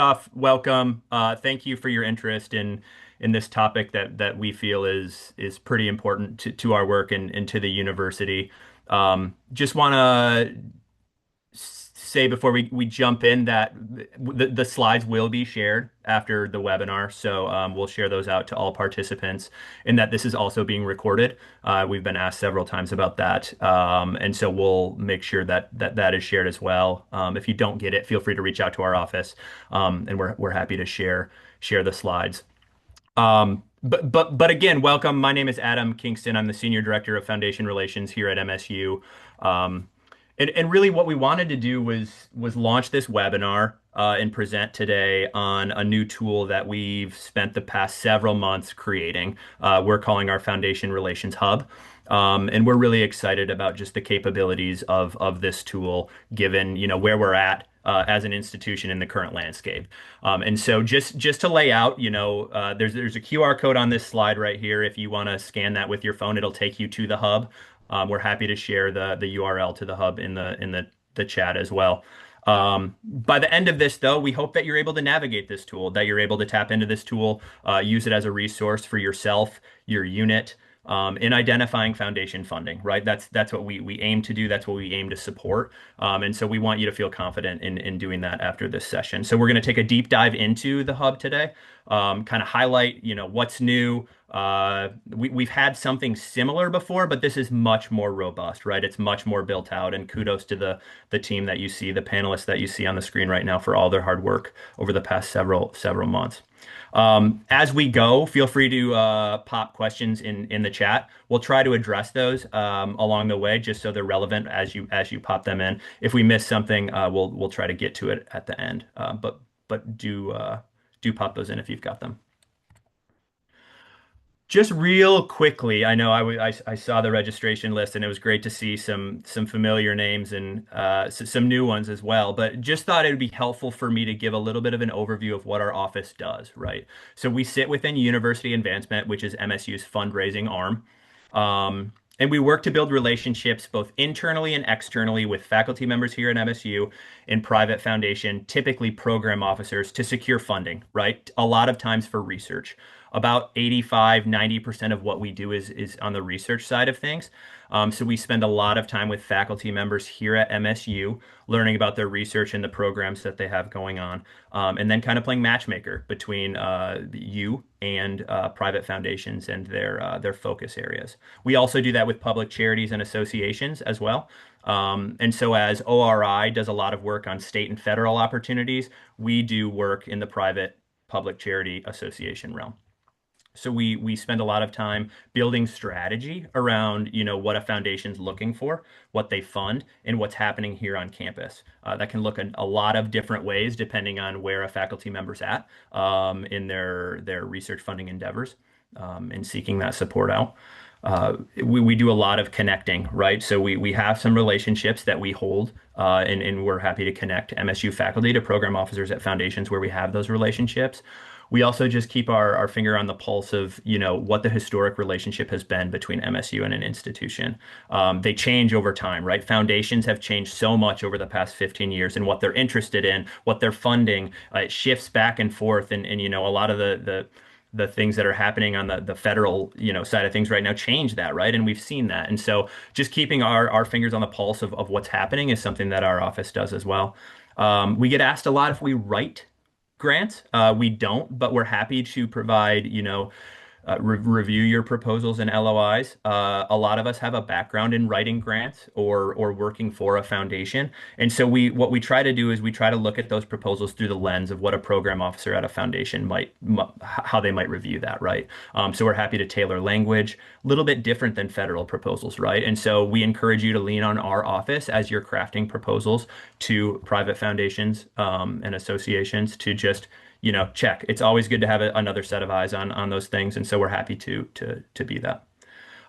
Off, welcome. Thank you for your interest in this topic that we feel is pretty important to our work and to the university. Just want to say before we jump in that the slides will be shared after the webinar, so we'll share those out to all participants, and that this is also being recorded. We've been asked several times about that, and so we'll make sure that is shared as well. If you don't get it, feel free to reach out to our office, and we're happy to share the slides. But again, welcome. My name is Adam Kingston. I'm the Senior Director of Foundation Relations here at MSU. And really what we wanted to do was launch this webinar and present today on a new tool that we've spent the past several months creating. We're calling our Foundation Relations Hub. And we're really excited about just the capabilities of this tool, given where we're at as an institution in the current landscape. And so just to lay out, there's a QR code on this slide right here. If you want to scan that with your phone, it'll take you to the hub. We're happy to share the URL to the hub in the chat as well. By the end of this, though, we hope that you're able to navigate this tool, that you're able to tap into this tool, use it as a resource for yourself, your unit, in identifying foundation funding, right? That's what we aim to do. That's what we aim to support. And so we want you to feel confident in doing that after this session. So we're going to take a deep dive into the hub today, kind of highlight, what's new. We've had something similar before, but this is much more robust, right? It's much more built out, and kudos to the team that you see, the panelists that you see on the screen right now for all their hard work over the past several months. As we go, feel free to pop questions in the chat. We'll try to address those along the way, just so they're relevant as you pop them in. If we miss something, we'll try to get to it at the end. But do pop those in if you've got them. Just real quickly, I know I saw the registration list and it was great to see some familiar names and some new ones as well. But just thought it would be helpful for me to give a little bit of an overview of what our office does, right? So we sit within University Advancement, which is MSU's fundraising arm. And we work to build relationships both internally and externally with faculty members here at MSU and private foundation, typically program officers, to secure funding, right? A lot of times for research. About 85–90% of what we do is on the research side of things. So we spend a lot of time with faculty members here at MSU, learning about their research and the programs that they have going on, and then kind of playing matchmaker between you and private foundations and their focus areas. We also do that with public charities and associations as well. And so as ORI does a lot of work on state and federal opportunities, we do work in the private public charity association realm. So we spend a lot of time building strategy around, what a foundation's looking for, what they fund, and what's happening here on campus. That can look in a lot of different ways depending on where a faculty member's at in their research funding endeavors and seeking that support out. We do a lot of connecting, right? So we have some relationships that we hold, and we're happy to connect MSU faculty to program officers at foundations where we have those relationships. We also just keep our finger on the pulse of, what the historic relationship has been between MSU and an institution. They change over time, right? Foundations have changed so much over the past 15 years and what they're interested in, what they're funding. It shifts back and forth, and a lot of the things that are happening on the federal, side of things right now change that, right? And we've seen that. And so just keeping our fingers on the pulse of what's happening is something that our office does as well. We get asked a lot if we write grants. We don't, but we're happy to provide, review your proposals and LOIs. A lot of us have a background in writing grants or working for a foundation. And so what we try to do is we try to look at those proposals through the lens of what a program officer at a foundation how they might review that, right? So we're happy to tailor language, a little bit different than federal proposals, right? And so we encourage you to lean on our office as you're crafting proposals to private foundations and associations to just check. It's always good to have another set of eyes on those things, and so we're happy to be that.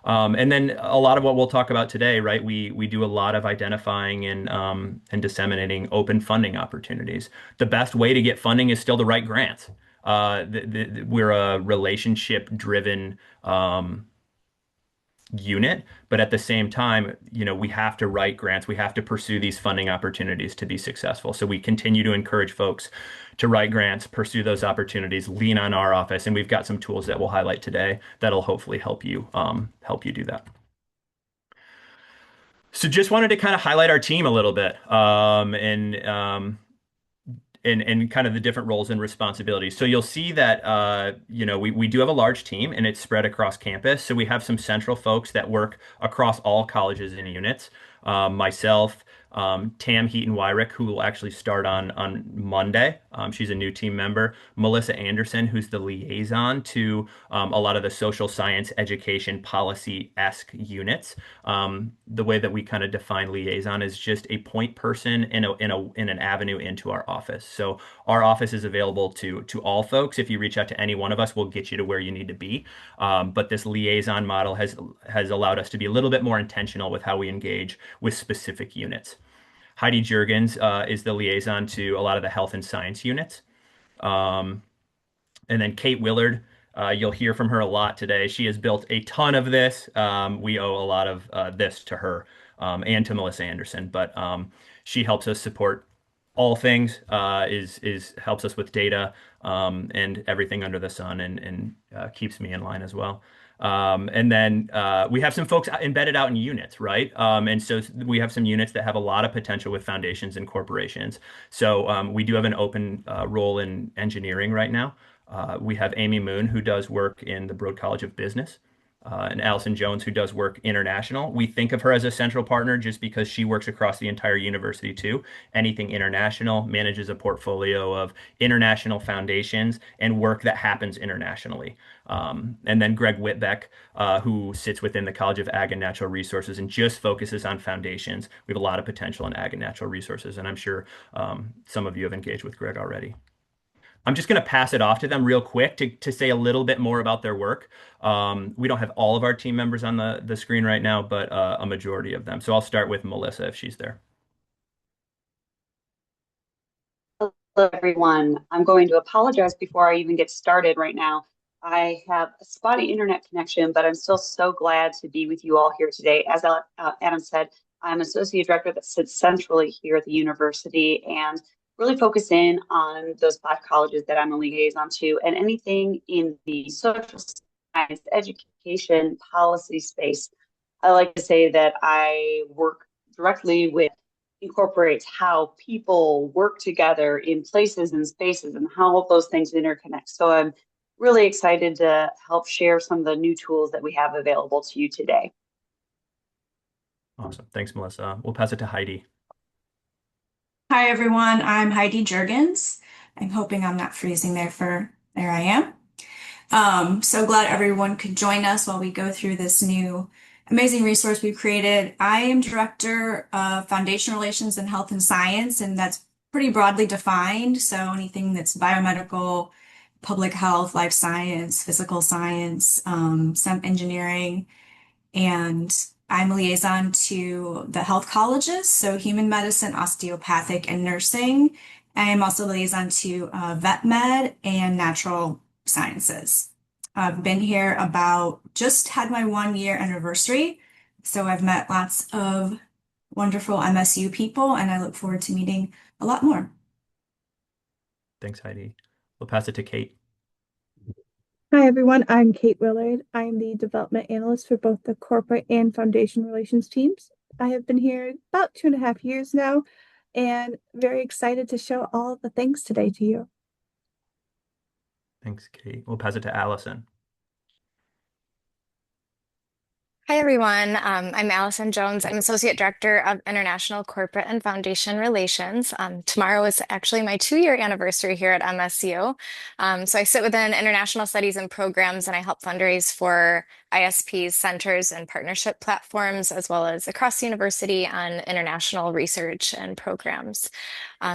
And then a lot of what we'll talk about today, right? We do a lot of identifying and disseminating open funding opportunities. The best way to get funding is still to write grants. We're a relationship-driven unit, but at the same time, we have to write grants. We have to pursue these funding opportunities to be successful. So we continue to encourage folks to write grants, pursue those opportunities, lean on our office, and we've got some tools that we'll highlight today that'll hopefully help you do that. So just wanted to kind of highlight our team a little bit, and kind of the different roles and responsibilities. So you'll see that we do have a large team and it's spread across campus. So we have some central folks that work across all colleges and units. Myself, Tam Heaton-Wyrick, who will actually start on Monday. She's a new team member. Melissa Anderson, who's the liaison to a lot of the social science education policy-esque units. The way that we kind of define liaison is just a point person in an avenue into our office. So our office is available to all folks. If you reach out to any one of us, we'll get you to where you need to be. But this liaison model has allowed us to be a little bit more intentional with how we engage with specific units. Heidi Jurgens is the liaison to a lot of the health and science units. Um, and then Kate Willard, you'll hear from her a lot today. She has built a ton of this. We owe a lot of this to her and to Melissa Anderson, but she helps us support all things, is helps us with data and everything under the sun, and keeps me in line as well. And then we have some folks embedded out in units, right? And so we have some units that have a lot of potential with foundations and corporations. So we do have an open role in engineering right now. We have Amy Moon, who does work in the Broad College of Business, and Allison Jones, who does work international. We think of her as a central partner just because she works across the entire university too. Anything international, manages a portfolio of international foundations and work that happens internationally. And then Greg Whitbeck, who sits within the College of Ag and Natural Resources and just focuses on foundations. We have a lot of potential in ag and natural resources, and I'm sure some of you have engaged with Greg already. I'm just going to pass it off to them real quick to say a little bit more about their work. We don't have all of our team members on the screen right now, but a majority of them. So I'll start with Melissa if she's there. Hello, everyone. I'm going to apologize before I even get started right now. I have a spotty internet connection, but I'm still so glad to be with you all here today. As Adam said, I'm associate director that sits centrally here at the university and really focus in on those 5 colleges that I'm a liaison to and anything in the social science, education, policy space. I like to say that I work directly with incorporates how people work together in places and spaces and how all those things interconnect. So I'm really excited to help share some of the new tools that we have available to you today. Awesome. Thanks, Melissa. We'll pass it to Heidi. Hi everyone, I'm Heidi Jurgens. I'm hoping I'm not freezing there I am. So glad everyone could join us while we go through this new amazing resource we've created. I am Director of Foundation Relations and Health and Science, and that's pretty broadly defined. So anything that's biomedical, public health, life science, physical science, some engineering, and I'm a liaison to the health colleges, so human medicine, osteopathic, and nursing. I'm also liaison to vet med and natural sciences. I've been here just had my 1 year anniversary, so I've met lots of wonderful MSU people, and I look forward to meeting a lot more. Thanks, Heidi. We'll pass it to Kate. Hi, everyone. I'm Kate Willard. I'm the development analyst for both the corporate and foundation relations teams. I have been here about 2.5 years now and very excited to show all of the things today to you. Thanks, Kate. We'll pass it to Allison. Hi, everyone. I'm Allison Jones. I'm Associate Director of International Corporate and Foundation Relations. Tomorrow is actually my 2 year anniversary here at MSU. So I sit within International Studies and Programs, and I help fundraise for ISPs, centers, and partnership platforms, as well as across the university on international research and programs.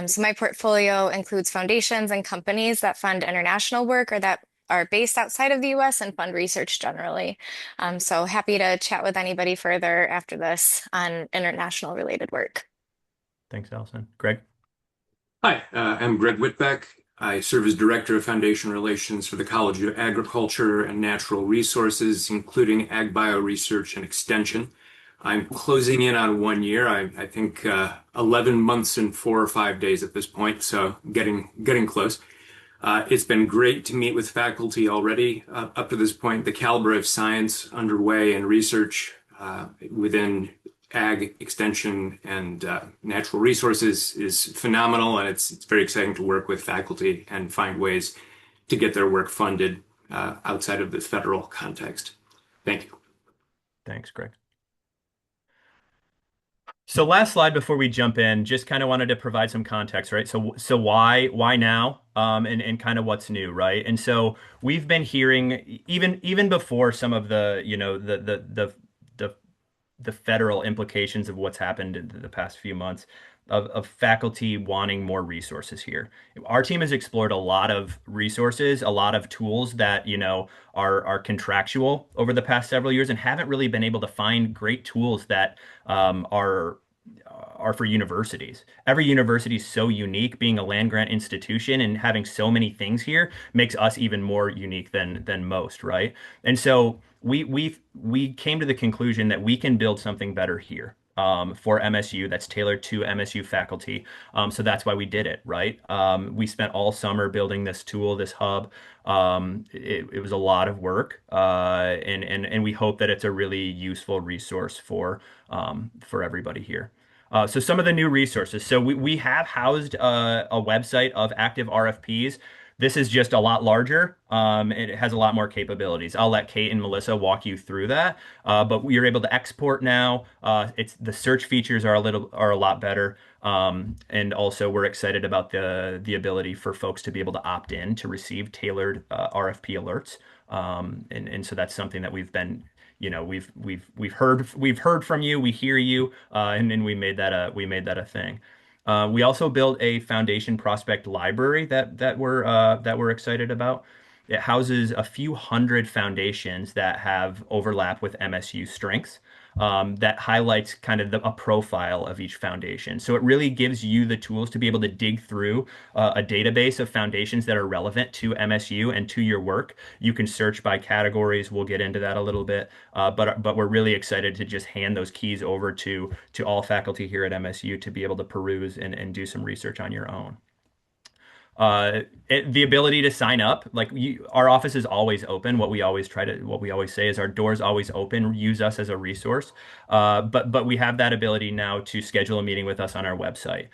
So my portfolio includes foundations and companies that fund international work or that are based outside of the US and fund research generally. So happy to chat with anybody further after this on international related work. Thanks, Allison. Greg? Hi, I'm Greg Whitbeck. I serve as Director of Foundation Relations for the College of Agriculture and Natural Resources, including Ag Bio Research and Extension. I'm closing in on 1 year. I think 11 months and 4 or 5 days at this point, so getting close. It's been great to meet with faculty already up to this point. The caliber of science underway and research within ag extension and natural resources is phenomenal, and it's very exciting to work with faculty and find ways to get their work funded outside of the federal context. Thank you. Thanks, Greg. So last slide before we jump in, just kind of wanted to provide some context, right? So why now? And kind of what's new, right? And so we've been hearing even before some of the, the federal implications of what's happened in the past few months of faculty wanting more resources here. Our team has explored a lot of resources, a lot of tools that, are contractual over the past several years and haven't really been able to find great tools that are for universities. Every university is so unique, being a land grant institution and having so many things here makes us even more unique than most, right? And so we came to the conclusion that we can build something better here. For MSU that's tailored to MSU faculty. So that's why we did it, right? We spent all summer building this tool, this hub. It was a lot of work, and we hope that it's a really useful resource for everybody here. So some of the new resources. So we have housed a website of active RFPs. This is just a lot larger. It has a lot more capabilities. I'll let Kate and Melissa walk you through that. But you're able to export now. It's the search features are a lot better. And also we're excited about the ability for folks to be able to opt in to receive tailored RFP alerts. And so that's something that we've been we've heard from you, we hear you, and we made that a thing. We also built a foundation prospect library that we're excited about. It houses a few hundred foundations that have overlap with MSU strengths. That highlights kind of a profile of each foundation. So it really gives you the tools to be able to dig through a database of foundations that are relevant to MSU and to your work. You can search by categories. We'll get into that a little bit, but we're really excited to just hand those keys over to all faculty here at MSU to be able to peruse and do some research on your own. The ability to sign up, our office is always open. What we always say is our door's always open. Use us as a resource. But we have that ability now to schedule a meeting with us on our website.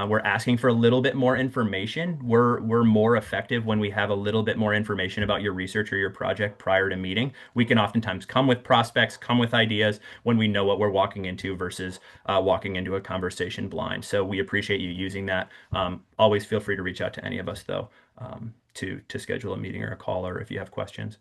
We're asking for a little bit more information. We're more effective when we have a little bit more information about your research or your project prior to meeting. We can oftentimes come with prospects, come with ideas when we know what we're walking into versus walking into a conversation blind. So we appreciate you using that. Always feel free to reach out to any of us, though, to schedule a meeting or a call, or if you have questions.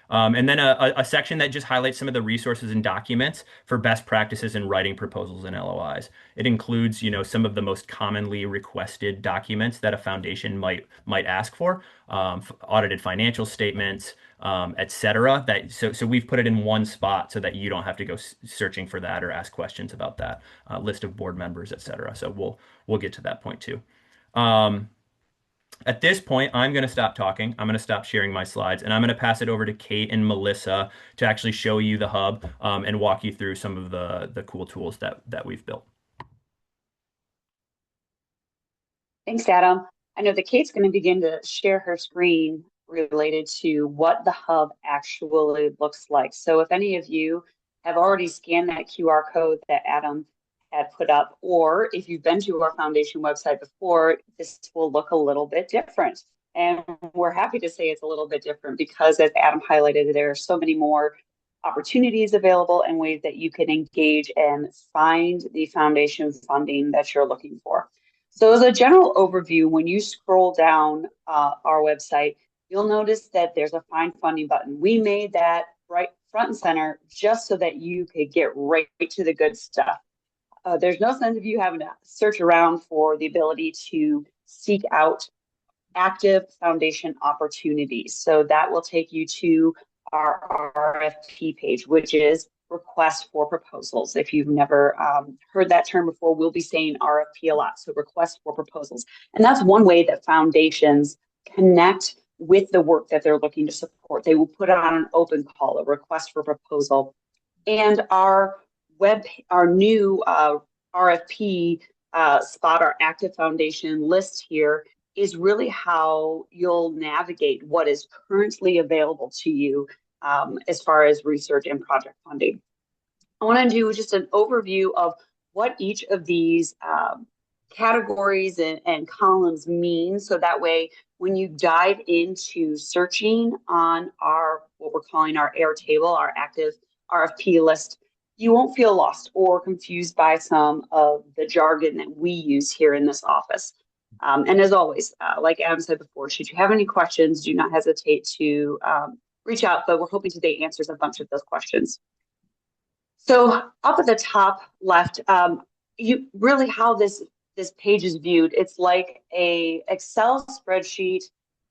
And then a section that just highlights some of the resources and documents for best practices in writing proposals and LOIs. It includes, some of the most commonly requested documents that a foundation might ask for, audited financial statements, et cetera. So we've put it in one spot so that you don't have to go searching for that or ask questions about that, list of board members, et cetera. So we'll get to that point too. At this point, I'm going to stop talking. I'm going to stop sharing my slides, and I'm going to pass it over to Kate and Melissa to actually show you the hub and walk you through some of the cool tools that we've built. Thanks, Adam. I know that Kate's going to begin to share her screen related to what the hub actually looks like. So if any of you have already scanned that QR code that Adam had put up, or if you've been to our foundation website before, this will look a little bit different. And we're happy to say it's a little bit different because, as Adam highlighted, there are so many more opportunities available and ways that you can engage and find the foundation funding that you're looking for. So as a general overview, when you scroll down our website, you'll notice that there's a find funding button. We made that right front and center just so that you could get right to the good stuff. There's no sense of you having to search around for the ability to seek out active foundation opportunities. So that will take you to our RFP page, which is request for proposals. If you've never heard that term before, we'll be saying RFP a lot. So request for proposals. And that's one way that foundations connect with the work that they're looking to support. They will put on an open call, a request for proposal. And our new RFP spot, our active foundation list here is really how you'll navigate what is currently available to you as far as research and project funding. I want to do just an overview of what each of these categories and columns mean. So that way, when you dive into searching on what we're calling our Airtable, our active RFP list, you won't feel lost or confused by some of the jargon that we use here in this office. And as always, like Adam said before, should you have any questions, do not hesitate to reach out, but we're hoping today answers a bunch of those questions. So up at the top left, you really how this page is viewed, it's like a Excel spreadsheet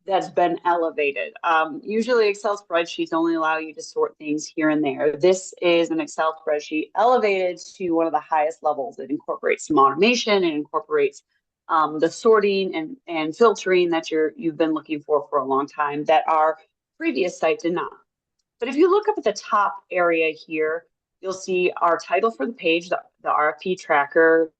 that's been elevated. Usually Excel spreadsheets only allow you to sort things here and there. This is an Excel spreadsheet elevated to one of the highest levels. It incorporates some automation, it incorporates the sorting and filtering that you've been looking for a long time that our previous site did not. But if you look up at the top area here, you'll see our title for the page, the RFP tracker.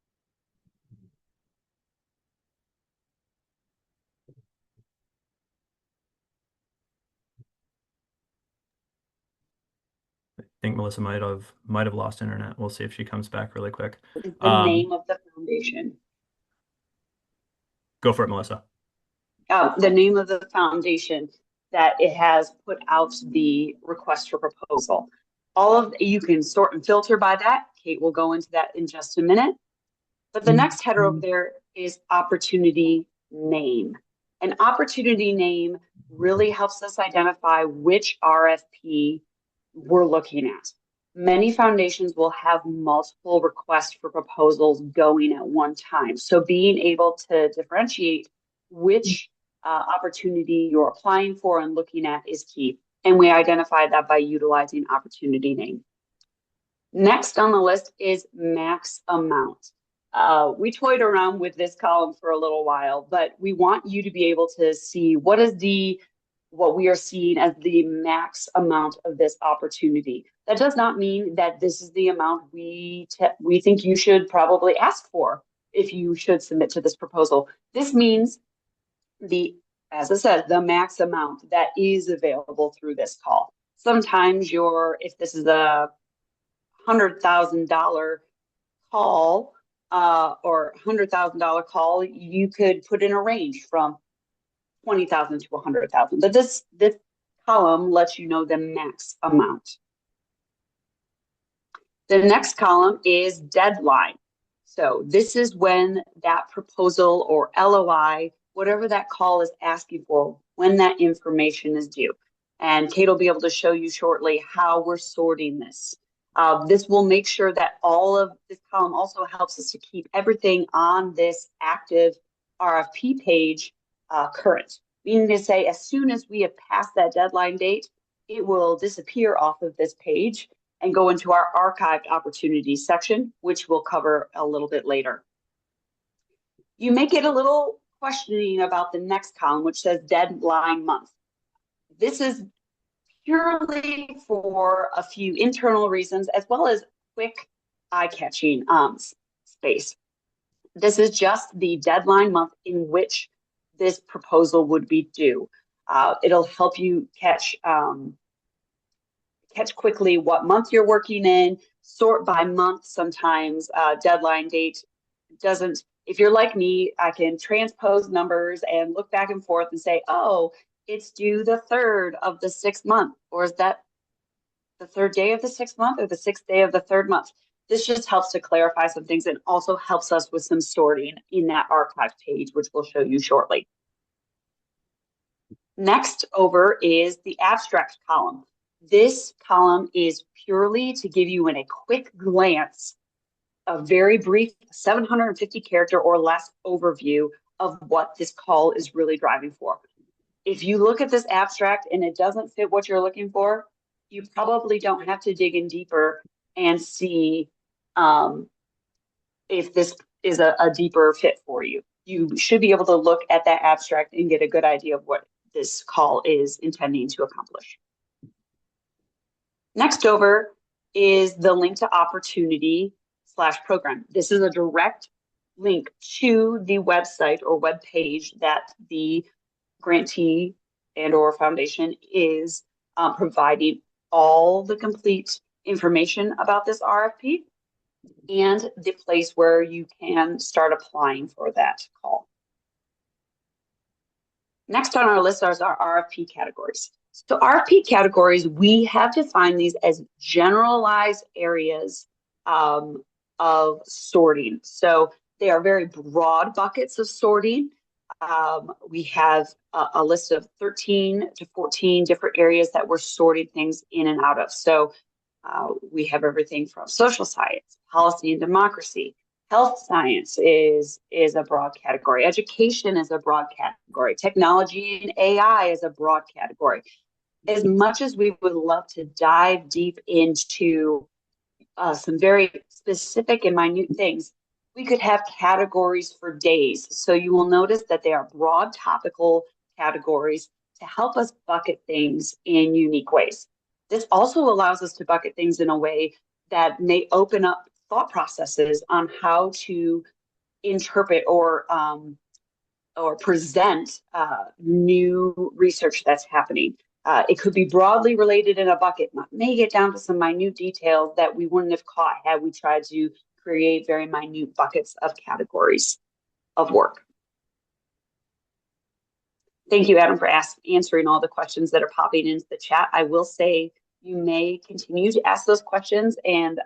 I think Melissa might have lost internet. We'll see if she comes back really quick. The name of the foundation. Go for it, Melissa. The name of the foundation that it has put out the request for proposal. You can sort and filter by that. Kate will go into that in just a minute. But the next header over there is opportunity name. An opportunity name really helps us identify which RFP we're looking at. Many foundations will have multiple requests for proposals going at one time. So being able to differentiate which opportunity you're applying for and looking at is key. And we identify that by utilizing opportunity name. Next on the list is max amount. We toyed around with this column for a little while, but we want you to be able to see what we are seeing as the max amount of this opportunity. That does not mean that this is the amount we think you should probably ask for if you should submit to this proposal. This means as I said, the max amount that is available through this call. Sometimes if this is a $100,000 call or $100,000 call, you could put in a range from 20,000 to 100,000. But this column lets you know the max amount. The next column is deadline. So this is when that proposal or LOI, whatever that call is asking for, when that information is due. And Kate will be able to show you shortly how we're sorting this. This will make sure that all of this column also helps us to keep everything on this active RFP page current. Meaning to say, as soon as we have passed that deadline date, it will disappear off of this page and go into our archived opportunities section, which we'll cover a little bit later. You may get a little questioning about the next column, which says deadline month. This is purely for a few internal reasons, as well as quick eye-catching space. This is just the deadline month in which this proposal would be due. It'll help you catch quickly what month you're working in, sort by month. Sometimes deadline date doesn't. If you're like me, I can transpose numbers and look back and forth and say, oh, it's due the 3rd of the 6th month, or is that the 3rd day of the 6th month or the 6th day of the 3rd month? This just helps to clarify some things and also helps us with some sorting in that archive page, which we'll show you shortly. Next over is the abstract column. This column is purely to give you in a quick glance a very brief 750 character or less overview of what this call is really driving for. If you look at this abstract and it doesn't fit what you're looking for, you probably don't have to dig in deeper and see if this is a deeper fit for you. you should be able to look at that abstract and get a good idea of what this call is intending to accomplish. Next over is the link to opportunity/program. This is a direct link to the website or web page that the grantee and or foundation is providing all the complete information about this RFP and the place where you can start applying for that call. Next on our list are our RFP categories. So RFP categories, we have defined these as generalized areas of sorting. So they are very broad buckets of sorting. We have a list of 13 to 14 different areas that we're sorting things in and out of. So we have everything from social science, policy and democracy. Health science is a broad category. Education is a broad category. Technology and AI is a broad category. As much as we would love to dive deep into some very specific and minute things, we could have categories for days. So you will notice that they are broad topical categories to help us bucket things in unique ways. This also allows us to bucket things in a way that may open up thought processes on how to interpret or present new research that's happening. It could be broadly related in a bucket, may get down to some minute details that we wouldn't have caught had we tried to create very minute buckets of categories of work. Thank you, Adam, for answering all the questions that are popping into the chat. I will say you may continue to ask those questions, and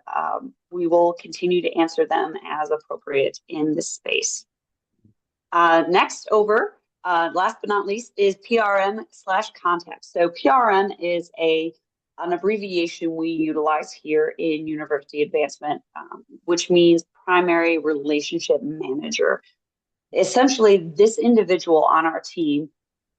we will continue to answer them as appropriate in this space. Next over, last but not least, is PRM/contact. So PRM is an abbreviation we utilize here in university advancement, which means primary relationship manager. Essentially, this individual on our team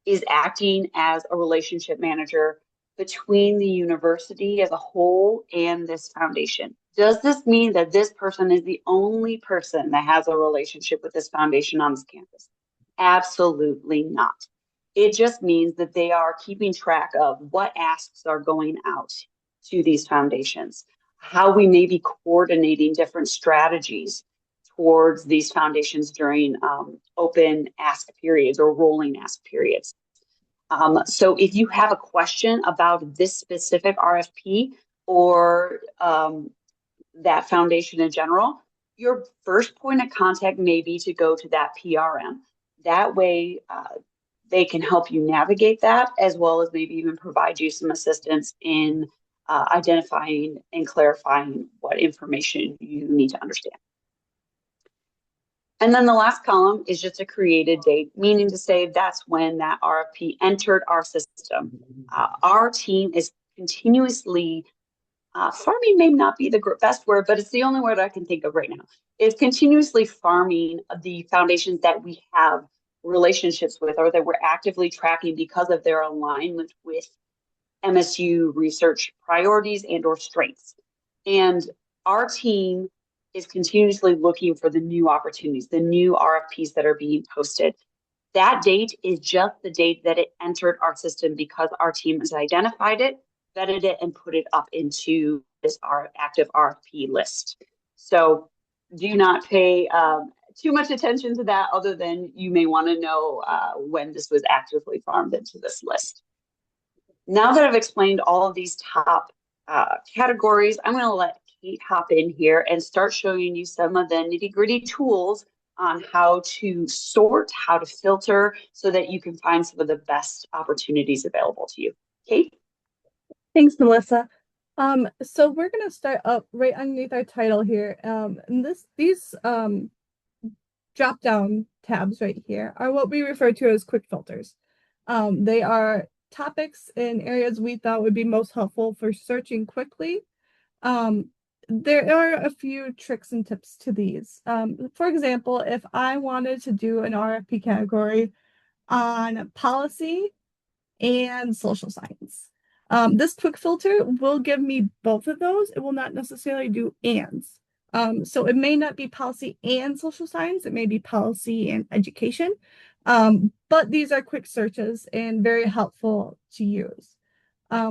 is acting as a relationship manager between the university as a whole and this foundation. Does this mean that this person is the only person that has a relationship with this foundation on this campus? Absolutely not. It just means that they are keeping track of what asks are going out to these foundations, how we may be coordinating different strategies towards these foundations during open ask periods or rolling ask periods. So if you have a question about this specific RFP or that foundation in general, your first point of contact may be to go to that PRM. That way, they can help you navigate that, as well as maybe even provide you some assistance in identifying and clarifying what information you need to understand. And then the last column is just a created date, meaning to say that's when that RFP entered our system. Our team is continuously, farming may not be the best word, but it's the only word I can think of right now. It's continuously farming the foundations that we have relationships with or that we're actively tracking because of their alignment with MSU research priorities and or strengths. And our team is continuously looking for the new opportunities, the new RFPs that are being posted. That date is just the date that it entered our system because our team has identified it, vetted it, and put it up into this active RFP list. So do not pay too much attention to that, other than you may want to know when this was actively farmed into this list. Now that I've explained all of these top categories, I'm going to let Kate hop in here and start showing you some of the nitty-gritty tools on how to sort, how to filter, so that you can find some of the best opportunities available to you. Kate? Thanks, Melissa. So we're going to start up right underneath our title here. And these drop-down tabs right here are what we refer to as quick filters. They are topics and areas we thought would be most helpful for searching quickly. There are a few tricks and tips to these. For example, if I wanted to do an RFP category on policy and social science, this quick filter will give me both of those. It will not necessarily do ands. So it may not be policy and social science, it may be policy and education. But these are quick searches and very helpful to use.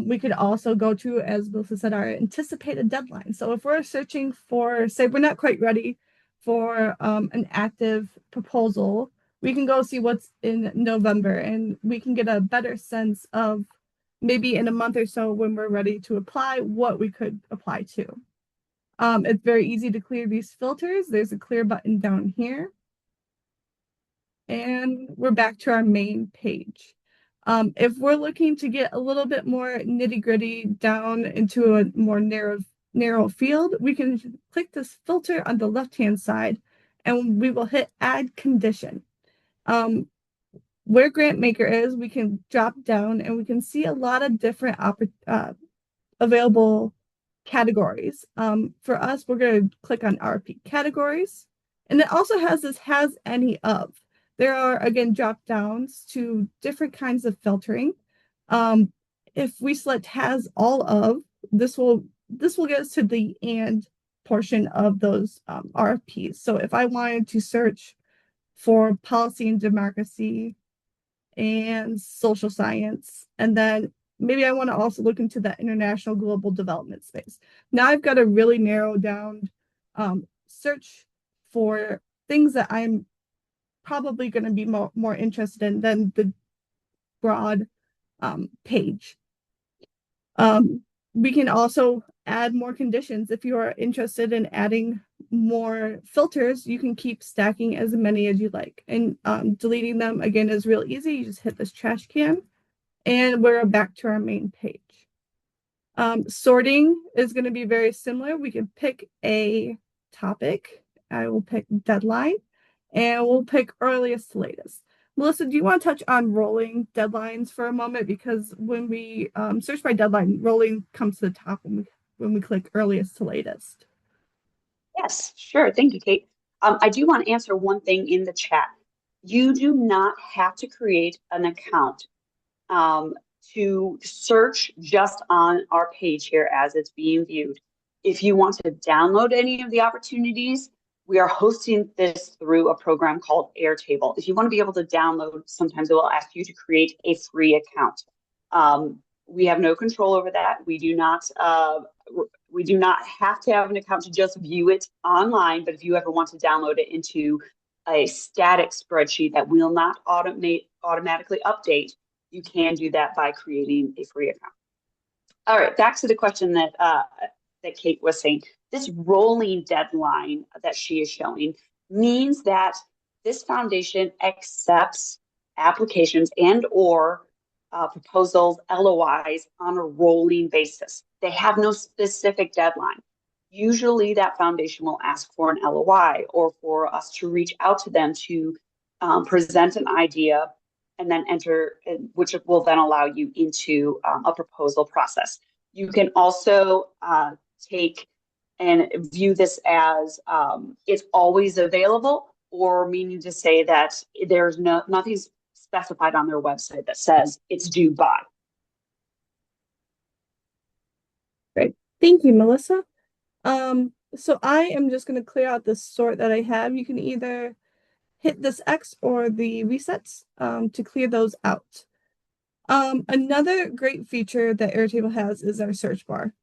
We could also go to, as Melissa said, our anticipated deadline. So if we're searching for, say, we're not quite ready for an active proposal, we can go see what's in November and we can get a better sense of maybe in a month or so when we're ready to apply, what we could apply to. It's very easy to clear these filters. There's a clear button down here. And we're back to our main page. If we're looking to get a little bit more nitty-gritty down into a more narrow field, we can click this filter on the left-hand side and we will hit add condition. Where GrantMaker is, we can drop down and we can see a lot of different available categories. For us, we're going to click on RP categories. And it also has this has any of. There are, again, drop downs to different kinds of filtering. If we select has all of, this will get us to the and portion of those RFPs. So if I wanted to search for policy and democracy and social science, and then maybe I want to also look into that international global development space. Now I've got a really narrow down search for things that I'm probably going to be more interested in than the broad page. We can also add more conditions. If you are interested in adding more filters, you can keep stacking as many as you like. And deleting them, again, is real easy. You just hit this trash can and we're back to our main page. Sorting is going to be very similar. We can pick a topic. I will pick deadline and we'll pick earliest to latest. Melissa, do you want to touch on rolling deadlines for a moment? Because when we search by deadline, rolling comes to the top when we click earliest to latest. Yes, sure. Thank you, Kate. I do want to answer one thing in the chat. You do not have to create an account to search just on our page here as it's being viewed. If you want to download any of the opportunities, we are hosting this through a program called Airtable. If you want to be able to download, sometimes it will ask you to create a free account. We have no control over that. We do not have to have an account to just view it online, but if you ever want to download it into a static spreadsheet that will not automatically update, you can do that by creating a free account. All right, back to the question that Kate was saying. This rolling deadline that she is showing means that this foundation accepts applications and or proposals, LOIs on a rolling basis. They have no specific deadline. Usually that foundation will ask for an LOI or for us to reach out to them to present an idea and then enter, which will then allow you into a proposal process. You can also take and view this as it's always available, or meaning to say that there's nothing's specified on their website that says it's due by. Great. Thank you, Melissa. So I am just going to clear out the sort that I have. You can either hit this X or the resets to clear those out. Another great feature that Airtable has is our search bar.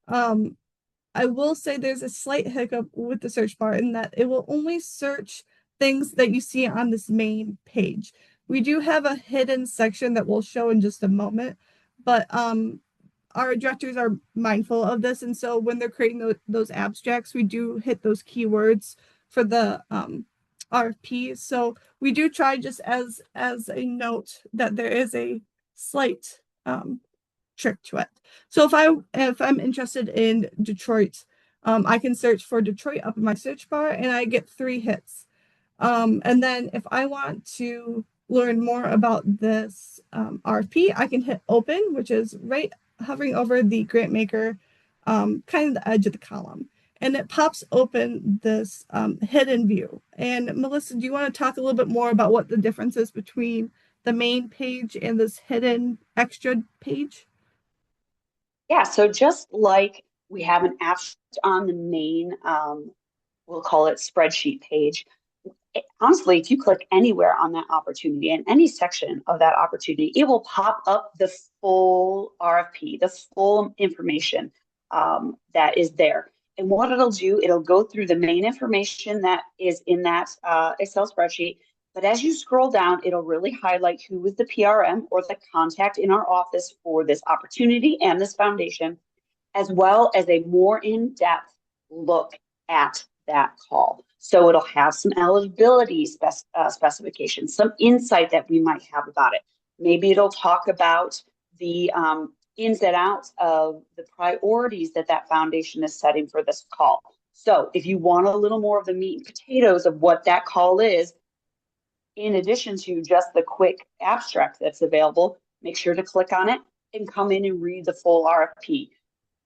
I will say there's a slight hiccup with the search bar in that it will only search things that you see on this main page. We do have a hidden section that we'll show in just a moment, but our directors are mindful of this. And so when they're creating those abstracts, we do hit those keywords for the RFPs. So we do try, just as a note, that there is a slight trick to it. So if I'm interested in Detroit, I can search for Detroit up in my search bar and I get 3 hits. And then if I want to learn more about this RFP, I can hit open, which is right hovering over the GrantMaker, kind of the edge of the column. And it pops open this hidden view. And Melissa, do you want to talk a little bit more about what the difference is between the main page and this hidden extra page? Yeah, so just like we have an abstract on the main we'll call it spreadsheet page. Honestly, if you click anywhere on that opportunity in any section of that opportunity, it will pop up the full RFP, the full information that is there. And what it'll do, it'll go through the main information that is in that Excel spreadsheet. But as you scroll down, it'll really highlight who was the PRM or the contact in our office for this opportunity and this foundation, as well as a more in-depth look at that call. So it'll have some eligibility specifications, some insight that we might have about it. Maybe it'll talk about the ins and outs of the priorities that that foundation is setting for this call. So if you want a little more of the meat and potatoes of what that call is, in addition to just the quick abstract that's available, make sure to click on it and come in and read the full RFP.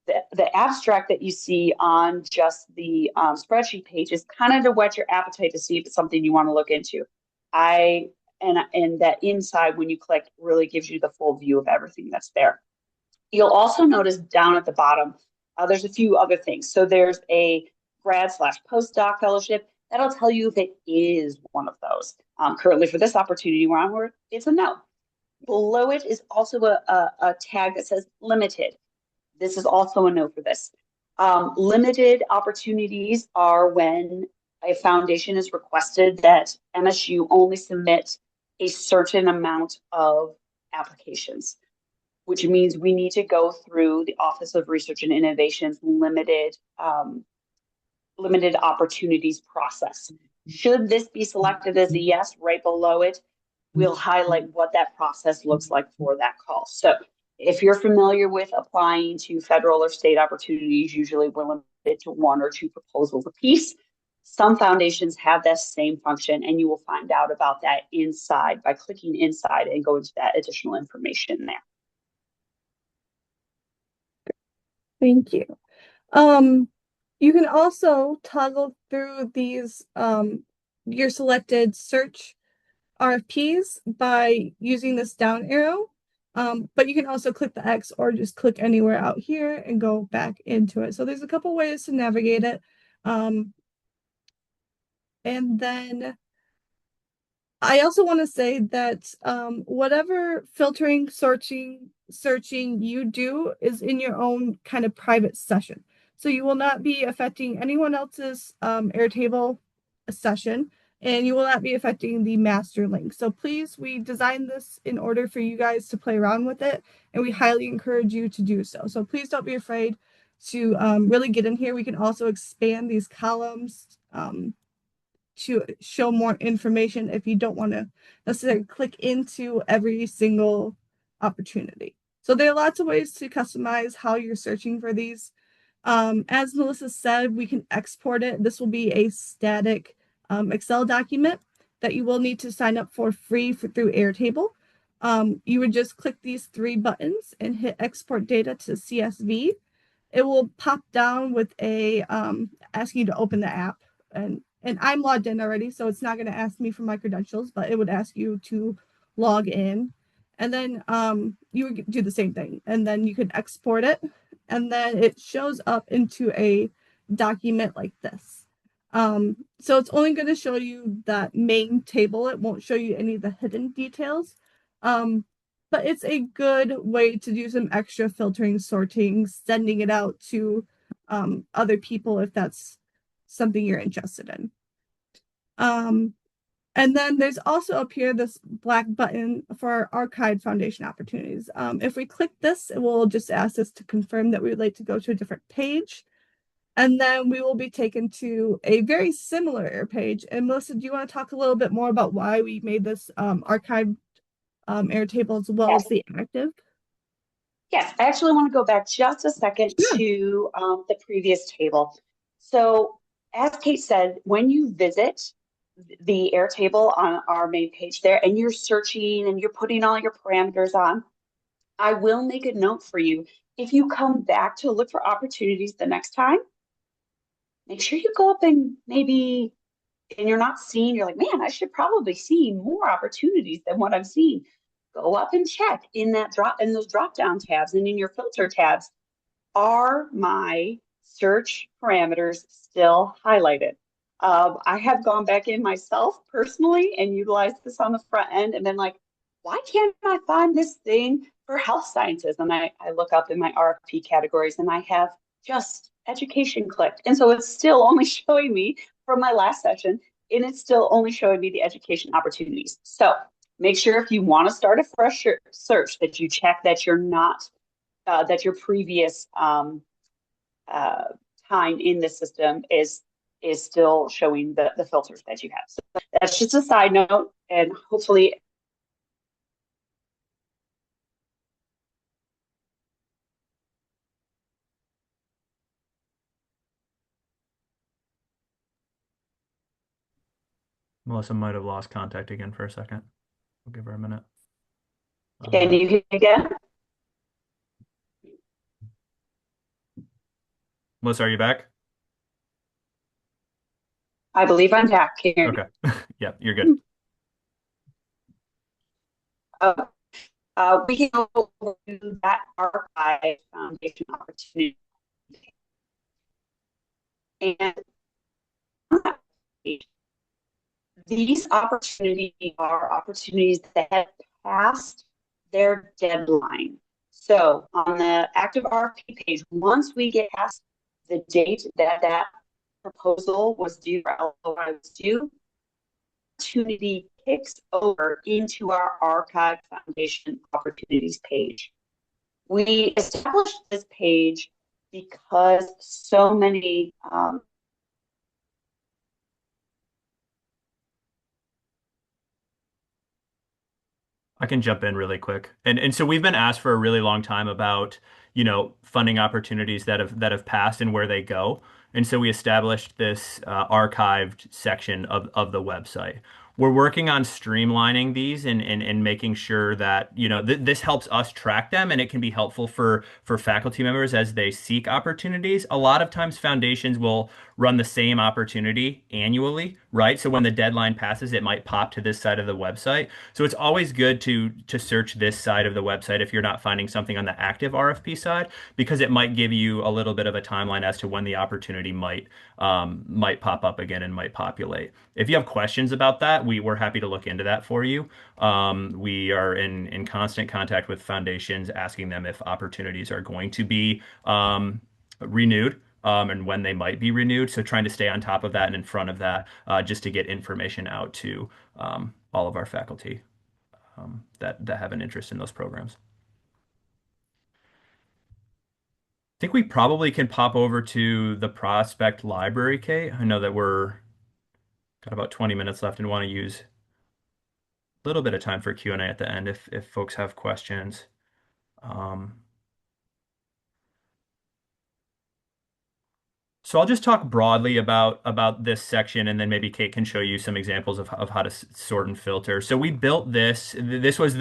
The abstract that you see on just the spreadsheet page is kind of to whet your appetite to see if it's something you want to look into. And that inside, when you click, really gives you the full view of everything that's there. You'll also notice down at the bottom, there's a few other things. So there's a grad/postdoc fellowship. That'll tell you if it is one of those. Currently for this opportunity where I'm working, it's a no. Below it is also a tag that says limited. This is also a no for this. Limited opportunities are when a foundation is requested that MSU only submit a certain amount of applications, which means we need to go through the Office of Research and Innovation's limited opportunities process. Should this be selected as a yes, right below it, we'll highlight what that process looks like for that call. So if you're familiar with applying to federal or state opportunities, usually we're limited to 1 or 2 proposals apiece. Some foundations have that same function, and you will find out about that inside by clicking inside and going to that additional information there. Thank you. You can also toggle through these your selected search RFPs by using this down arrow. But you can also click the X or just click anywhere out here and go back into it. So there's a couple ways to navigate it. And then I also want to say that whatever filtering, searching you do is in your own kind of private session. So you will not be affecting anyone else's Airtable session, and you will not be affecting the master link. So please, we designed this in order for you guys to play around with it, and we highly encourage you to do so. So please don't be afraid to really get in here. We can also expand these columns to show more information if you don't want to necessarily click into every single opportunity. So there are lots of ways to customize how you're searching for these. As Melissa said, we can export it. This will be a static Excel document that you will need to sign up for free through Airtable. You would just click these 3 buttons and hit export data to CSV. It will pop down with a asking you to open the app, and I'm logged in already, so it's not going to ask me for my credentials, but it would ask you to log in. And then you would do the same thing. And then you can export it. And then it shows up into a document like this. So it's only going to show you that main table. It won't show you any of the hidden details. But it's a good way to do some extra filtering, sorting, sending it out to other people if that's something you're interested in. And then there's also up here this black button for our archived foundation opportunities. If we click this, it will just ask us to confirm that we would like to go to a different page. And then we will be taken to a very similar page. And Melissa, do you want to talk a little bit more about why we made this archived Airtable as well as the active? Yes, I actually want to go back just a second to the previous table. So as Kate said, when you visit the Airtable on our main page there and you're searching and you're putting all your parameters on, I will make a note for you. If you come back to look for opportunities the next time, make sure you go up and maybe, and you're not seeing, you're like, man, I should probably see more opportunities than what I'm seeing. Go up and check in those drop down tabs and in your filter tabs. Are my search parameters still highlighted? I have gone back in myself personally and utilized this on the front end and been like, why can't I find this thing for health sciences? And I look up in my RFP categories and I have just education clicked. And so it's still only showing me from my last session, and it's still only showing me the education opportunities. So make sure if you want to start a fresh search that you check that you're not, that your previous uh, time in the system is still showing the filters that you have. So that's just a side note, and hopefully Melissa might have lost contact again for a second. We'll give her a minute. can you hear me again? Melissa, are you back? I believe I'm back. Can you hear me? Okay. Yeah, you're good. Uh, we can go over to that archive foundation opportunity. And on that page, these opportunities are opportunities that have passed their deadline. So on the active RFP page, once we get past the date that that proposal was due or LOI was due, opportunity kicks over into our archive foundation opportunities page. We established this page because so many I can jump in really quick. And so we've been asked for a really long time about, funding opportunities that have passed and where they go. And so we established this archived section of the website. We're working on streamlining these and making sure that, this helps us track them and it can be helpful for faculty members as they seek opportunities. A lot of times foundations will run the same opportunity annually, right? So when the deadline passes, it might pop to this side of the website. So it's always good to search this side of the website if you're not finding something on the active RFP side, because it might give you a little bit of a timeline as to when the opportunity might pop up again and might populate. If you have questions about that, we're happy to look into that for you. We are in constant contact with foundations, asking them if opportunities are going to be renewed. And when they might be renewed. So trying to stay on top of that and in front of that, just to get information out to all of our faculty that have an interest in those programs. I think we probably can pop over to the prospect library, Kate. I know that we're got about 20 minutes left and want to use a little bit of time for Q&A at the end if folks have questions. So I'll just talk broadly about this section, and then maybe Kate can show you some examples of how to sort and filter. So we built this. This was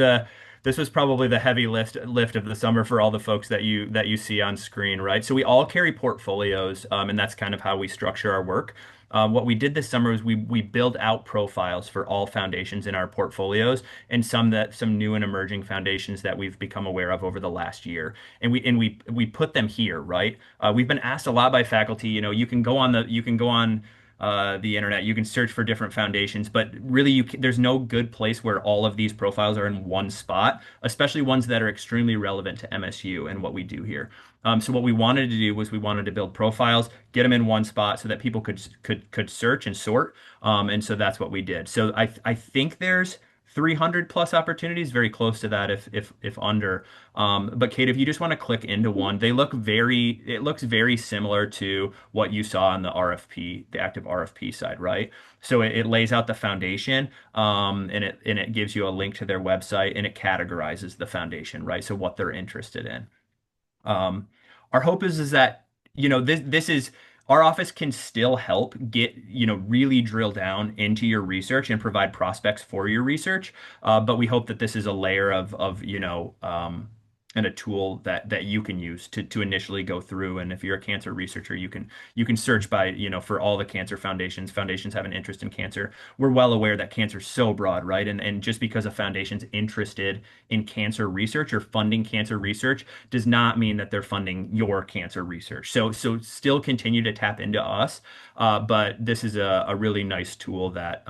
probably the heavy lift of the summer for all the folks that you see on screen, right? So we all carry portfolios, and that's kind of how we structure our work. What we did this summer is we build out profiles for all foundations in our portfolios, and some new and emerging foundations that we've become aware of over the last year, and we put them here, right? We've been asked a lot by faculty. You can go on the internet, you can search for different foundations, but really there's no good place where all of these profiles are in one spot, especially ones that are extremely relevant to MSU and what we do here. So what we wanted to do was we wanted to build profiles, get them in one spot so that people could search and sort. And so that's what we did. So I think there's 300 plus opportunities, very close to that if under. But Kate, if you just want to click into one, it looks very similar to what you saw on the RFP, the active RFP side, right? So it lays out the foundation, and it gives you a link to their website, and it categorizes the foundation, right? So what they're interested in. Our hope is that this is our office can still help get really drill down into your research and provide prospects for your research. But we hope that this is a layer of and a tool that you can use to initially go through. And if you're a cancer researcher, you can search by, for all the cancer foundations. Foundations have an interest in cancer. We're well aware that cancer is so broad, right? And just because a foundation's interested in cancer research or funding cancer research does not mean that they're funding your cancer research. So still continue to tap into us. But this is a really nice tool that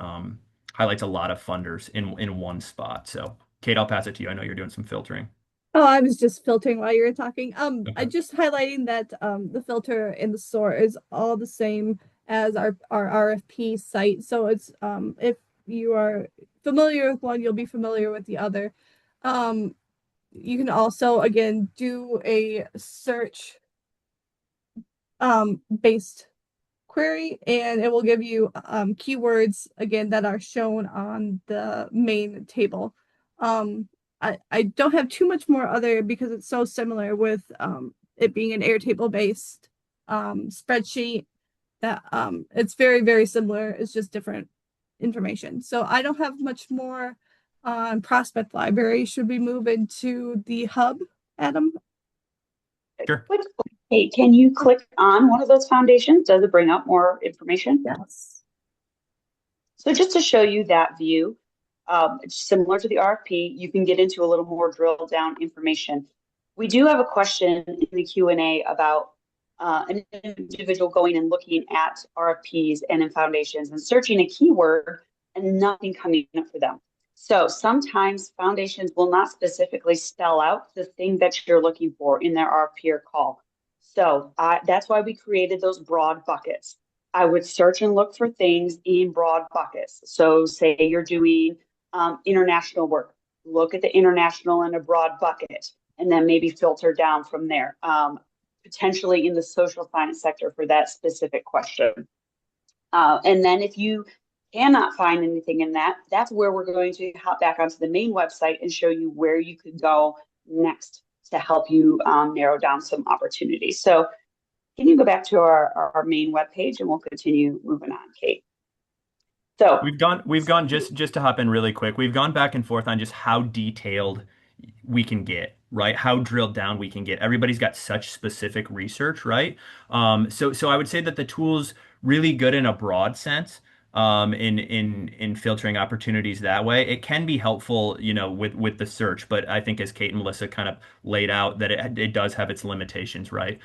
highlights a lot of funders in one spot. So Kate, I'll pass it to you. I know you're doing some filtering. Oh, I was just filtering while you were talking. I Okay. just highlighting that the filter and the sort is all the same as our RFP site. So it's if you are familiar with one, you'll be familiar with the other. Um, you can also again do a search based query, and it will give you keywords again that are shown on the main table. I don't have too much more other because it's so similar with it being an Airtable based spreadsheet that it's very, very similar. It's just different information. So I don't have much more on prospect library. Should we move into the hub, Adam? Sure. Hey, can you click on one of those foundations? Does it bring up more information? Yes. So just to show you that view, it's similar to the RFP, you can get into a little more drill down information. We do have a question in the Q&A about an individual going and looking at RFPs and in foundations and searching a keyword and nothing coming up for them. So sometimes foundations will not specifically spell out the thing that you're looking for in their RFP or call. So that's why we created those broad buckets. I would search and look for things in broad buckets. So say you're doing international work, look at the international in a broad bucket, and then maybe filter down from there, potentially in the social science sector for that specific question. And then if you cannot find anything in that, that's where we're going to hop back onto the main website and show you where you could go next to help you narrow down some opportunities. So can you go back to our main webpage and we'll continue moving on, Kate? So We've gone just to hop in really quick. We've gone back and forth on just how detailed we can get, right? How drilled down we can get. Everybody's got such specific research, right? So I would say that the tool's really good in a broad sense, in filtering opportunities that way. It can be helpful, with the search, but I think as Kate and Melissa kind of laid out, that it does have its limitations, right?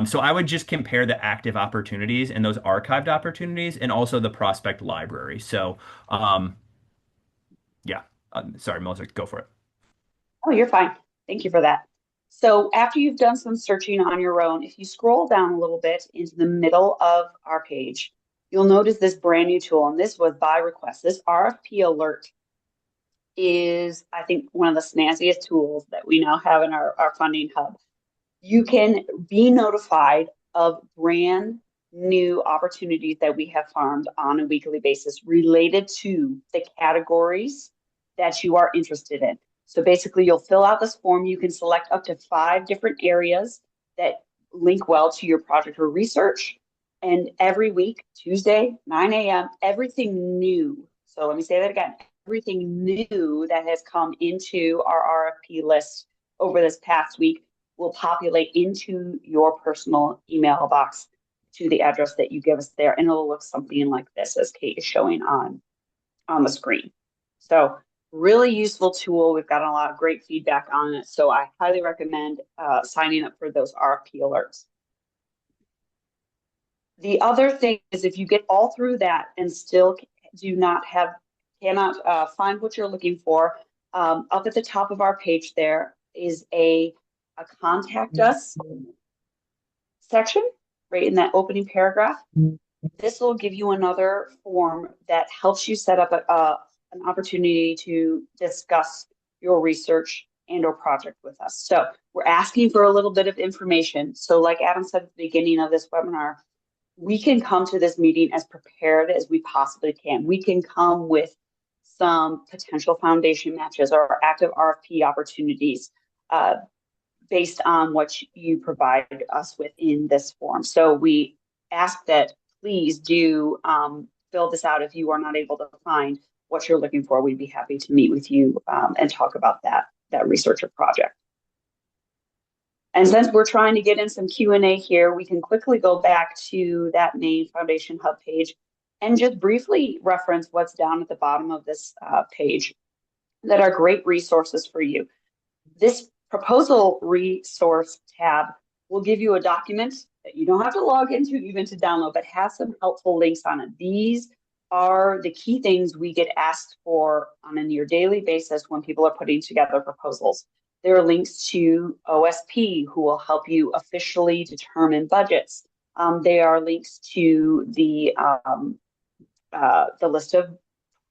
So I would just compare the active opportunities and those archived opportunities, and also the prospect library. So, yeah. Sorry, Melissa, go for it. oh, you're fine. Thank you for that. So after you've done some searching on your own, if you scroll down a little bit into the middle of our page, you'll notice this brand new tool, and this was by request. This RFP alert is, I think, one of the snazziest tools that we now have in our funding hub. You can be notified of brand new opportunities that we have farmed on a weekly basis related to the categories that you are interested in. So basically, you'll fill out this form. You can select up to 5 different areas that link well to your project or research. And every week, Tuesday, 9 a.m., everything new. So let me say that again. Everything new that has come into our RFP list over this past week will populate into your personal email box to the address that you give us there. And it'll look something like this, as Kate is showing on the screen. So really useful tool. We've gotten a lot of great feedback on it. So I highly recommend signing up for those RFP alerts. The other thing is, if you get all through that and still cannot find what you're looking for, up at the top of our page there is a contact us section right in that opening paragraph. This will give you another form that helps you set up an opportunity to discuss your research and or project with us. So we're asking for a little bit of information. So like Adam said at the beginning of this webinar, we can come to this meeting as prepared as we possibly can. We can come with some potential foundation matches or active RFP opportunities based on what you provide us with in this form. So we ask that please do fill this out if you are not able to find what you're looking for. We'd be happy to meet with you and talk about that research or project. And since we're trying to get in some Q&A here, we can quickly go back to that main Foundation Hub page and just briefly reference what's down at the bottom of this page that are great resources for you. This proposal resource tab will give you a document that you don't have to log into even to download, but has some helpful links on it. These are the key things we get asked for on a near daily basis when people are putting together proposals. There are links to OSP, who will help you officially determine budgets. There are links to the list of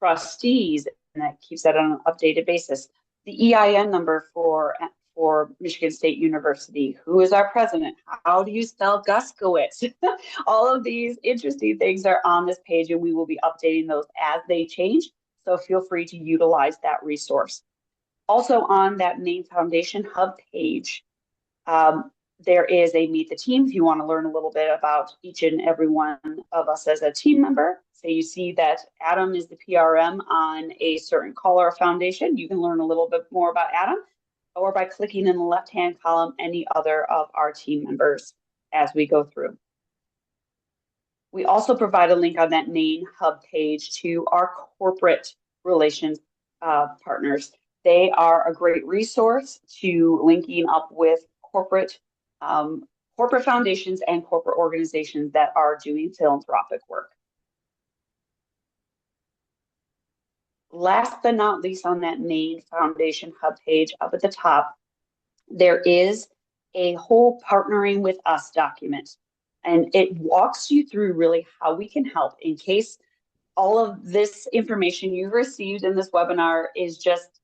trustees, and that keeps that on an updated basis. The EIN number for Michigan State University. Who is our president? How do you spell Guskowitz? All of these interesting things are on this page, and we will be updating those as they change. So feel free to utilize that resource. Also on that main Foundation Hub page, there is a Meet the Team if you want to learn a little bit about each and every one of us as a team member. So you see that Adam is the PRM on a certain call or foundation. You can learn a little bit more about Adam, or by clicking in the left-hand column, any other of our team members as we go through. We also provide a link on that main hub page to our corporate relations partners. They are a great resource to linking up with corporate foundations and corporate organizations that are doing philanthropic work. Last but not least, on that main Foundation Hub page up at the top, there is a whole Partnering with Us document. And it walks you through really how we can help in case all of this information you've received in this webinar is just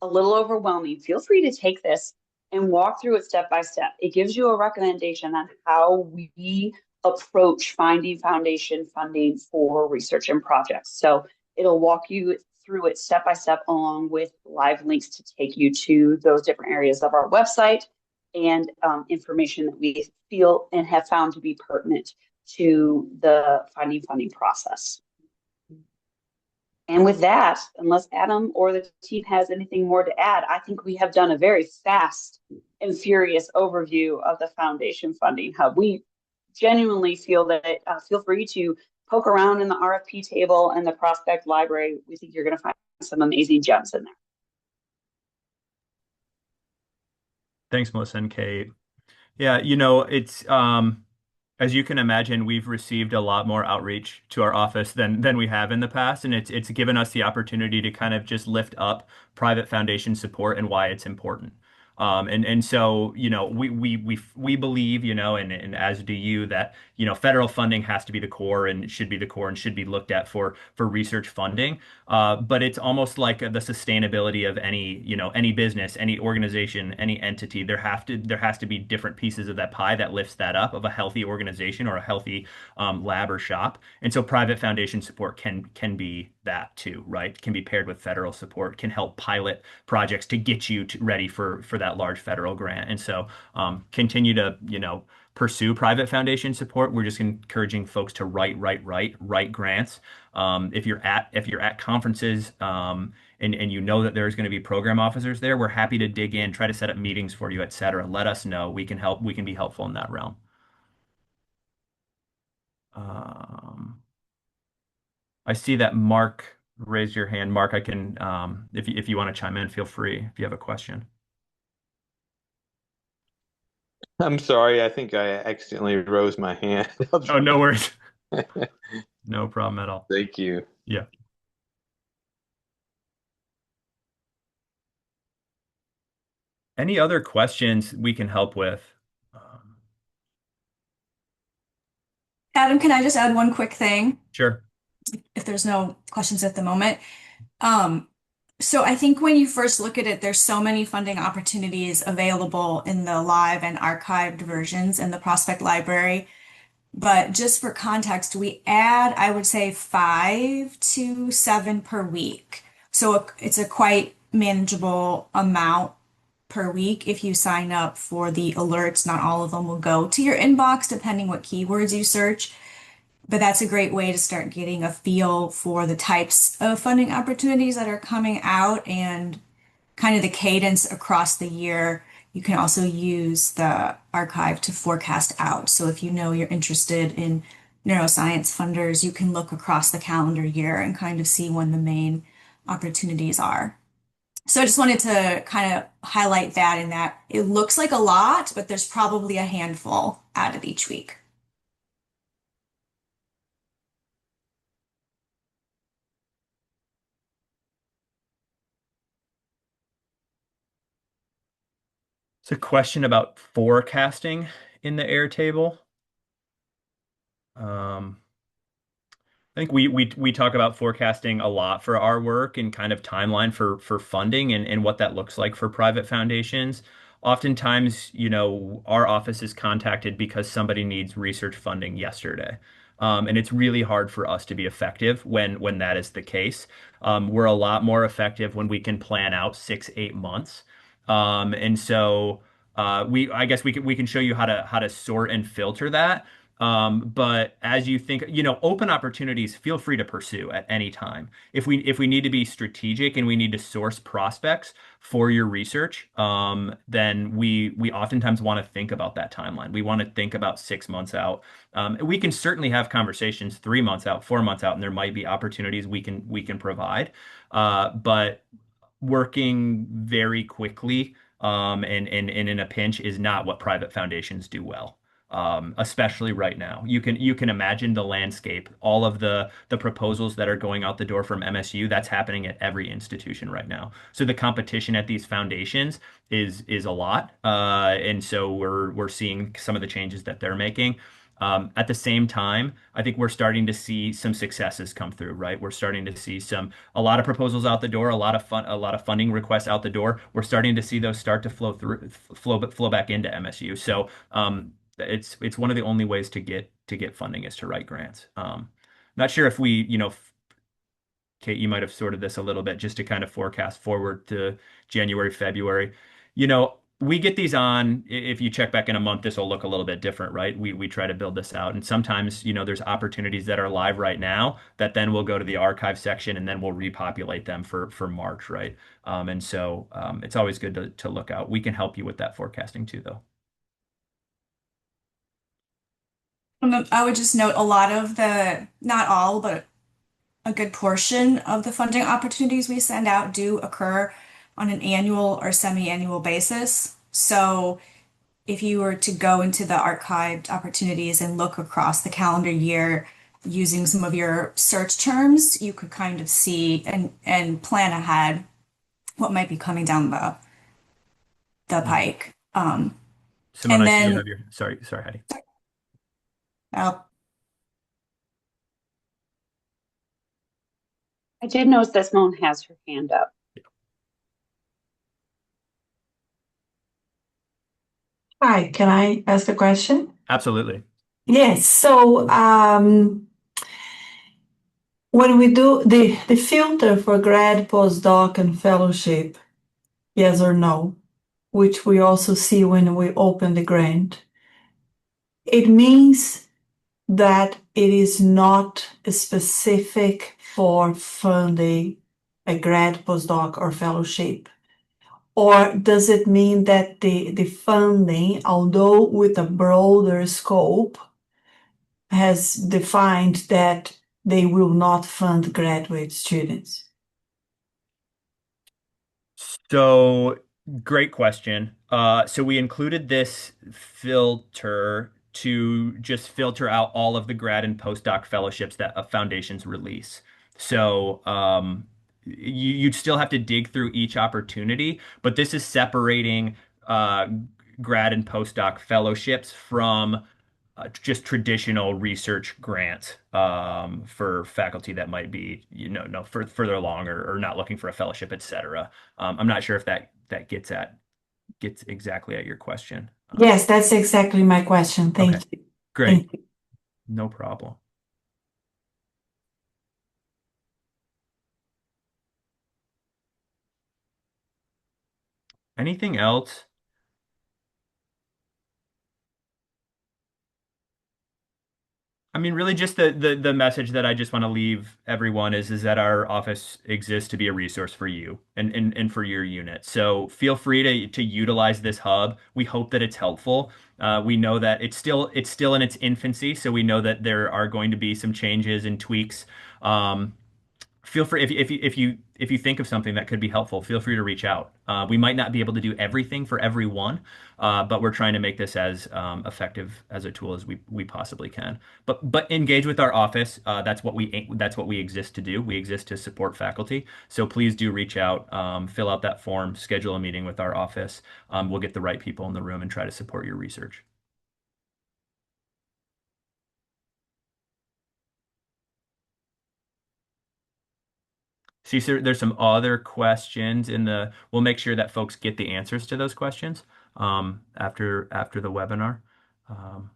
a little overwhelming. Feel free to take this and walk through it step by step. It gives you a recommendation on how we approach finding foundation funding for research and projects. So it'll walk you through it step by step, along with live links to take you to those different areas of our website and information that we feel and have found to be pertinent to the finding funding process. And with that, unless Adam or the team has anything more to add, I think we have done a very fast and furious overview of the Foundation Funding Hub. We genuinely feel that, feel free to poke around in the RFP table and the prospect library. We think you're going to find some amazing gems in there. Thanks, Melissa and Kate. Yeah, it's as you can imagine, we've received a lot more outreach to our office than we have in the past, and it's given us the opportunity to kind of just lift up private foundation support and why it's important. And so, we believe, and as do you, that, federal funding has to be the core and should be the core and should be looked at for research funding. But it's almost like the sustainability of any business, any organization, any entity. There has to be different pieces of that pie that lifts that up of a healthy organization or a healthy lab or shop. And so private foundation support can be that too, right? Can be paired with federal support, can help pilot projects to get you ready for that large federal grant. And so continue to, pursue private foundation support. We're just encouraging folks to write grants. If you're at conferences and you know that there's going to be program officers there, we're happy to dig in, try to set up meetings for you, et cetera. Let us know. We can help. We can be helpful in that realm. I see that Mark raised your hand. Mark, I can, if you want to chime in, feel free if you have a question. I'm sorry, I think I accidentally rose my hand. Oh, no worries. No problem at all. Thank you. Yeah. Any other questions we can help with? Adam, can I just add one quick thing? Sure. If there's no questions at the moment. So I think when you first look at it, there's so many funding opportunities available in the live and archived versions in the prospect library. But just for context, we add, I would say, 5 to 7 per week. So it's a quite manageable amount per week if you sign up for the alerts. Not all of them will go to your inbox, depending what keywords you search. But that's a great way to start getting a feel for the types of funding opportunities that are coming out and kind of the cadence across the year You can also use the archive to forecast out. So if you know you're interested in neuroscience funders, you can look across the calendar year and kind of see when the main opportunities are. So I just wanted to kind of highlight that in that it looks like a lot, but there's probably a handful added each week. It's a question about forecasting in the Airtable. Um, I think we talk about forecasting a lot for our work and kind of timeline for funding and what that looks like for private foundations. Oftentimes, our office is contacted because somebody needs research funding yesterday. And it's really hard for us to be effective when that is the case. We're a lot more effective when we can plan out 6, 8 months. And so I guess we can show you how to sort and filter that. But as you think, open opportunities, feel free to pursue at any time. If we need to be strategic and we need to source prospects for your research, then we oftentimes want to think about that timeline. We want to think about 6 months out. We can certainly have conversations 3 months out, 4 months out, and there might be opportunities we can provide. But working very quickly and in a pinch is not what private foundations do well. Especially right now. You can imagine the landscape, all of the proposals that are going out the door from MSU. That's happening at every institution right now. So the competition at these foundations is a lot, and so we're seeing some of the changes that they're making. At the same time, I think we're starting to see some successes come through, right? We're starting to see a lot of proposals out the door, a lot of funding requests out the door. We're starting to see those start to flow back into MSU. So it's one of the only ways to get funding is to write grants. Not sure if Kate, you might have sorted this a little bit just to kind of forecast forward to January, February. We get these on, if you check back in a month, this will look a little bit different, right? We try to build this out. And sometimes, there's opportunities that are live right now that then will go to the archive section and then we'll repopulate them for March, right? And so it's always good to look out. We can help you with that forecasting too, though. And I would just note a lot of not all, but a good portion of the funding opportunities we send out do occur on an annual or semi-annual basis. So if you were to go into the archived opportunities and look across the calendar year using some of your search terms, you could kind of see and plan ahead what might be coming down the Mhm. pike. Simone, And I see you then have sorry, Heidi. uh, I did notice that Simone has her hand up. Hi, can I ask a question? Absolutely. Yes, so when we do the filter for grad, postdoc, and fellowship, yes or no, which we also see when we open the grant, it means that it is not specific for funding a grad, postdoc, or fellowship. Or does it mean that the funding, although with a broader scope, has defined that they will not fund graduate students? So, great question. So we included this filter to just filter out all of the grad and postdoc fellowships that foundations release. So, you'd still have to dig through each opportunity, but this is separating uh, grad and postdoc fellowships from just traditional research grants for faculty that might be, no, further along or not looking for a fellowship, et cetera. I'm not sure if that gets exactly at your question. Yes, that's exactly my question. Okay, Thank you. great. Thank you. No problem. Anything else? I mean, really, just the message that I just want to leave everyone is that our office exists to be a resource for you and for your unit. So feel free to utilize this hub. We hope that it's helpful. We know that it's still in its infancy, so we know that there are going to be some changes and tweaks. Feel free if you think of something that could be helpful, feel free to reach out. We might not be able to do everything for everyone, but we're trying to make this as effective as a tool as we possibly can. But engage with our office. That's what we exist to do. We exist to support faculty. So please do reach out, fill out that form, schedule a meeting with our office. We'll get the right people in the room and try to support your research. See, sir, there's some other questions in the. We'll make sure that folks get the answers to those questions after the webinar. Um,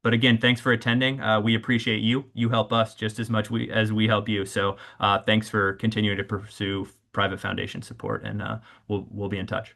but again, thanks for attending. We appreciate you. You help us just as much as we help you. So thanks for continuing to pursue private foundation support, and we'll be in touch.